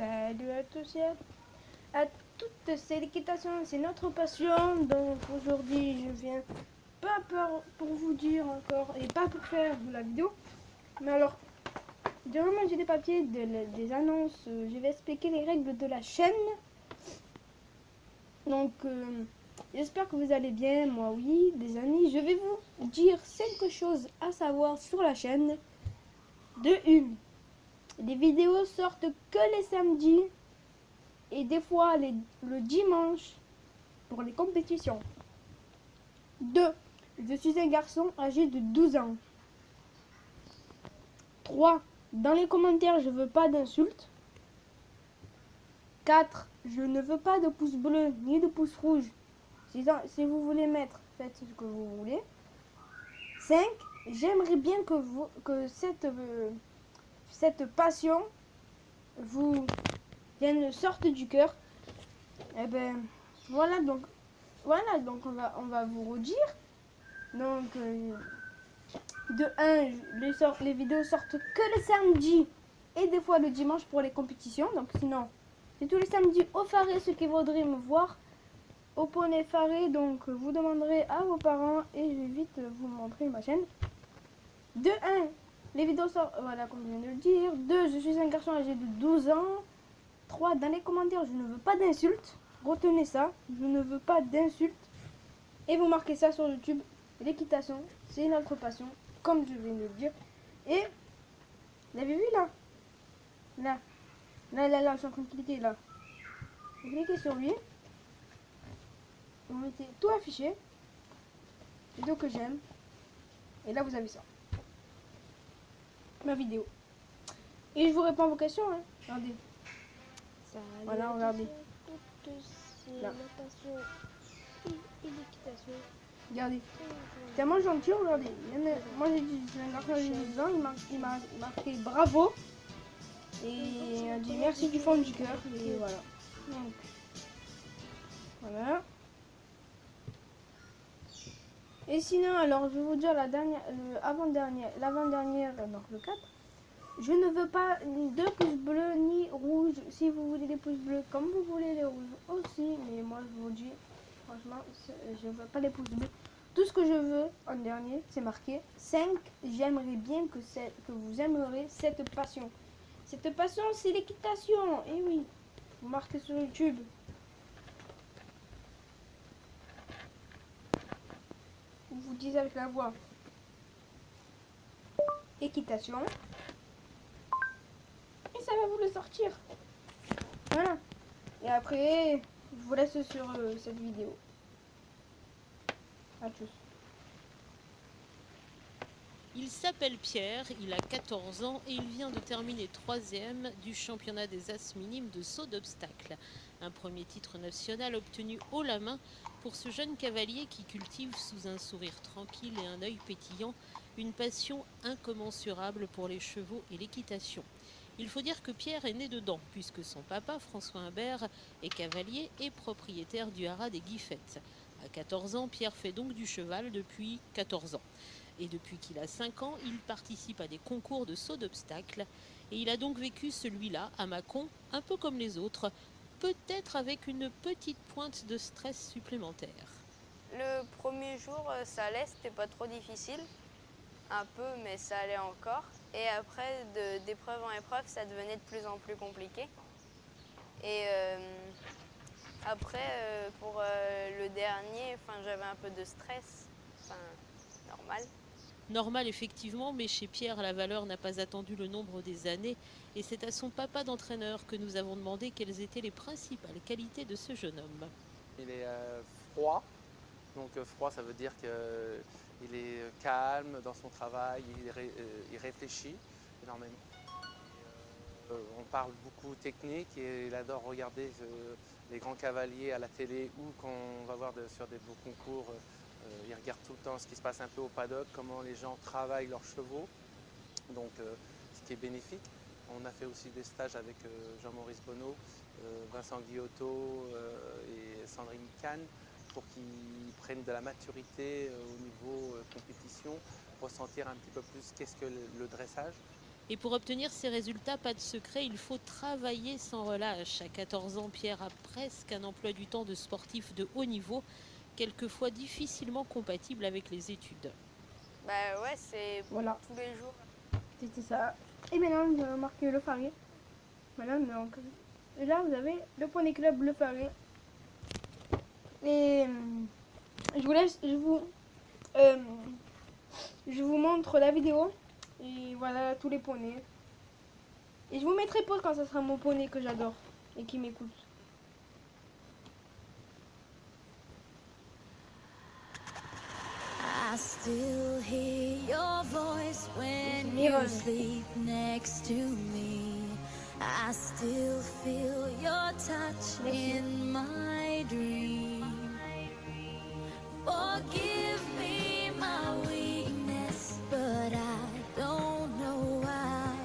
Salut à tous et à toutes, c'est l'équitation, c'est notre passion. Donc aujourd'hui je viens pas pour vous dire encore et pas pour faire de la vidéo. Mais alors, j'ai remonté des papiers, des annonces, je vais expliquer les règles de la chaîne. Donc j'espère que vous allez bien, moi oui, les amis. Je vais vous dire 5 choses à savoir sur la chaîne. De une, les vidéos sortent que les samedis et des fois le dimanche pour les compétitions. 2. Je suis un garçon âgé de 12 ans. 3. Dans les commentaires, je veux pas d'insultes. 4. Je ne veux pas de pouce bleu ni de pouce rouge. Si vous voulez mettre, faites ce que vous voulez. 5. J'aimerais bien que cette passion vous vienne sorte du cœur. Et ben voilà donc on va vous redire. Donc de 1, les vidéos sortent que le samedi et des fois le dimanche pour les compétitions. Donc sinon, c'est tous les samedis au Faré, ceux qui voudraient me voir au Poney Faré. Donc vous demanderez à vos parents et je vais vite vous montrer ma chaîne. De 1, les vidéos sortent, voilà comme je viens de le dire. 2, je suis un garçon âgé de 12 ans. 3, dans les commentaires, je ne veux pas d'insultes. Retenez ça, je ne veux pas d'insultes. Et vous marquez ça sur YouTube. L'équitation, c'est notre passion, comme je viens de le dire. Et, vous avez vu là Là, je suis en train de cliquer là. Vous cliquez sur lui. Vous mettez tout affiché. Vidéo que j'aime. Et là, vous avez ça. Ma vidéo. Et je vous réponds à vos questions. Hein. Regardez. Voilà, regardez. Là. Regardez. Tellement gentil, regardez. Moi j'ai dit, c'est un garçon de 12 ans, il m'a marqué bravo. Et il a dit merci du fond du cœur. Et voilà. Donc, voilà. Et sinon, alors je vais vous dire l'avant-dernière, donc le 4. Je ne veux pas de pouces bleus ni rouges. Si vous voulez des pouces bleus, comme vous voulez les rouges aussi. Mais moi je vous dis, franchement, je ne veux pas les pouces bleus. Tout ce que je veux en dernier, c'est marqué 5. J'aimerais bien que vous aimerez cette passion. Cette passion, c'est l'équitation. Et oui, vous marquez sur YouTube. Vous dites avec la voix équitation. Et ça va vous le sortir. Voilà. Et après, je vous laisse sur cette vidéo. À tous. Il s'appelle Pierre, il a 14 ans et il vient de terminer 3e du championnat des As minimes de saut d'obstacle. Un premier titre national obtenu haut la main pour ce jeune cavalier qui cultive sous un sourire tranquille et un œil pétillant une passion incommensurable pour les chevaux et l'équitation. Il faut dire que Pierre est né dedans, puisque son papa, François Humbert, est cavalier et propriétaire du haras des Guiffettes. À 14 ans, Pierre fait donc du cheval depuis 14 ans. Et depuis qu'il a 5 ans, il participe à des concours de saut d'obstacles. Et il a donc vécu celui-là à Mâcon, un peu comme les autres, peut-être avec une petite pointe de stress supplémentaire. Le premier jour, ça allait, c'était pas trop difficile. Un peu, mais ça allait encore. Et après, d'épreuve en épreuve, ça devenait de plus en plus compliqué. Et après, pour le dernier, j'avais un peu de stress. Normal. Normal effectivement, mais chez Pierre, la valeur n'a pas attendu le nombre des années. Et c'est à son papa d'entraîneur que nous avons demandé quelles étaient les principales qualités de ce jeune homme. Il est froid. Donc froid, ça veut dire qu'il est calme dans son travail, il réfléchit énormément. On parle beaucoup technique et il adore regarder les grands cavaliers à la télé ou quand on va voir sur des beaux concours, il regarde tout le temps ce qui se passe un peu au paddock, comment les gens travaillent leurs chevaux, donc ce qui est bénéfique. On a fait aussi des stages avec Jean-Maurice Bonneau, Vincent Guillotto et Sandrine Kahn, pour qu'ils prennent de la maturité au niveau compétition, ressentir un petit peu plus qu'est-ce que le dressage. Et pour obtenir ces résultats, pas de secret, il faut travailler sans relâche. À 14 ans, Pierre a presque un emploi du temps de sportif de haut niveau, quelquefois difficilement compatible avec les études. Bah ouais, c'est Voilà, tous les jours. c'était ça. Et maintenant, nous allons marquer le Faré. Voilà, donc là, vous avez le poney club Le Faré. Et je vous laisse, je vous montre la vidéo. Et voilà, tous les poneys. Et je vous mettrai pause quand ça sera mon poney que j'adore et qui m'écoute. I still hear your voice when Miron. you sleep next to me. I still feel your touch Merci. in my dream. Forgive me my weakness, but I don't know why.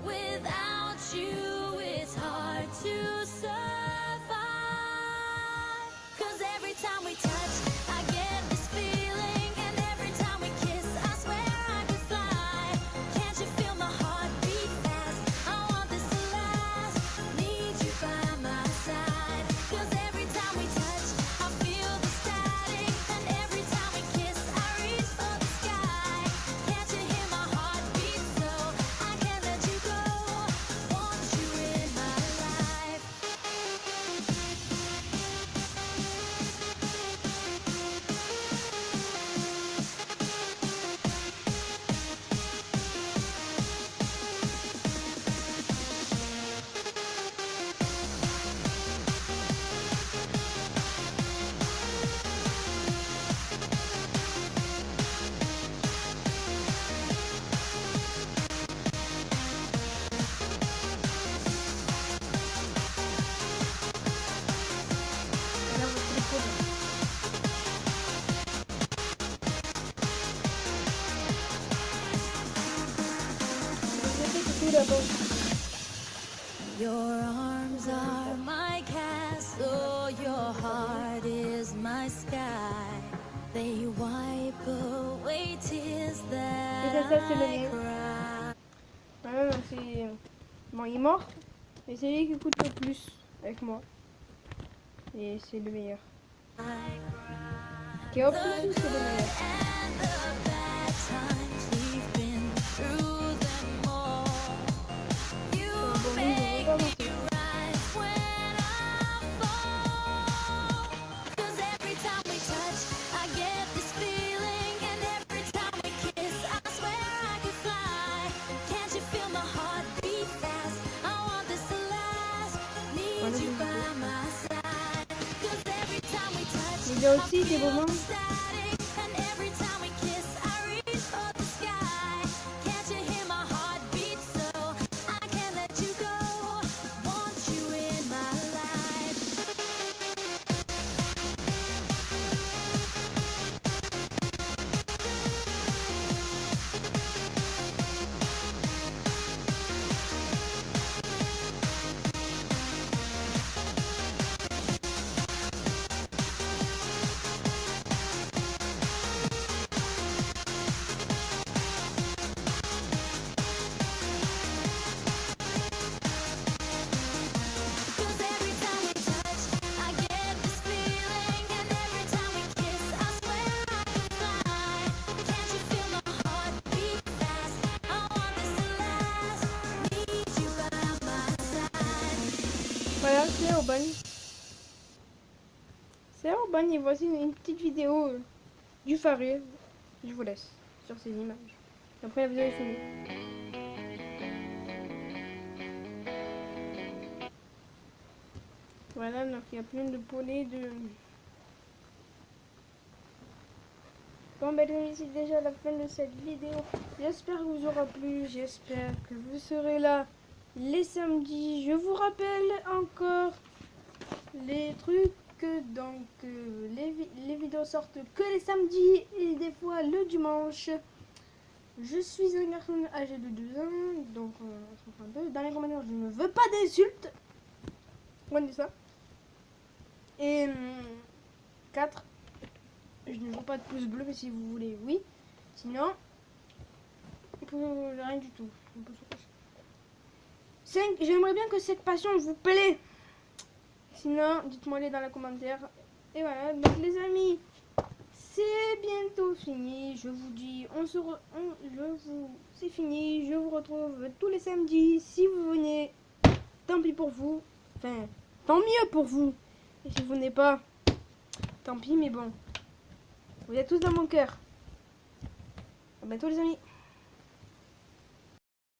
Without you, it's hard to survive. 'Cause every time we touch, I get this feeling, and every time we kiss, I swear I could fly. Can't you feel my heart beat fast? I want this to last. Need you by my side. 'Cause every time we touch, I feel the static, and every time we kiss, I reach for the sky. Can't you hear my heart beat so? I can't let you go. Want you in my life. Voilà votre téléphone. Je fais tout d'abord. Your arms are my castle, your heart is my sky. They wipe away tears that ça, c'est le I mien. cry. Voilà, donc c'est... Bon, il est mort, mais c'est lui qui coûte le plus avec moi. Et c'est le meilleur. Kéop aussi, c'est le meilleur. And the bad times we've been through them all. You Bon, lui, je veux make pas me avancer. rise when I fall. 'Cause every time we touch, I get this feeling, and every time we kiss, I swear I could fly. Can't you feel my heart beat fast? I want this to last. Need you by my side. 'Cause every time we touch, Il y a aussi des moments... static, and every time we kiss, I reach for the sky. Can't you hear my heart beat so? I can't let you go. Want you in my life. Cause every time we touch, I get this feeling, and every time we kiss, I swear I could fly. Can't you feel my heart beat fast? I want this to last. Need you by my side. Voilà, c'est Urban. C'est Urban et voici une petite vidéo du Faré. Je vous laisse sur ces images. Après la vidéo est finie. Voilà, donc il y a plein de poneys de... Bon ben c'est déjà la fin de cette vidéo. J'espère que vous aura plu. J'espère que vous serez là les samedis. Je vous rappelle encore les trucs. Donc les vidéos sortent que les samedis et des fois le dimanche. Je suis un garçon âgé de 2 ans. Donc on se comprend un peu. Dans les commentaires, je ne veux pas d'insultes. On dit ça. Et 4. Je ne veux pas de pouce bleu, mais si vous voulez, oui. Sinon, rien du tout. On peut se 5. J'aimerais bien que cette passion vous plaît. Sinon, dites-moi les dans les commentaires. Et voilà, donc les amis, c'est bientôt fini. Je vous dis, c'est fini. Je vous retrouve tous les samedis. Si vous venez, tant pis pour vous. Enfin, tant mieux pour vous. Et si vous venez pas, tant pis, mais bon. Vous êtes tous dans mon cœur. À bientôt les amis.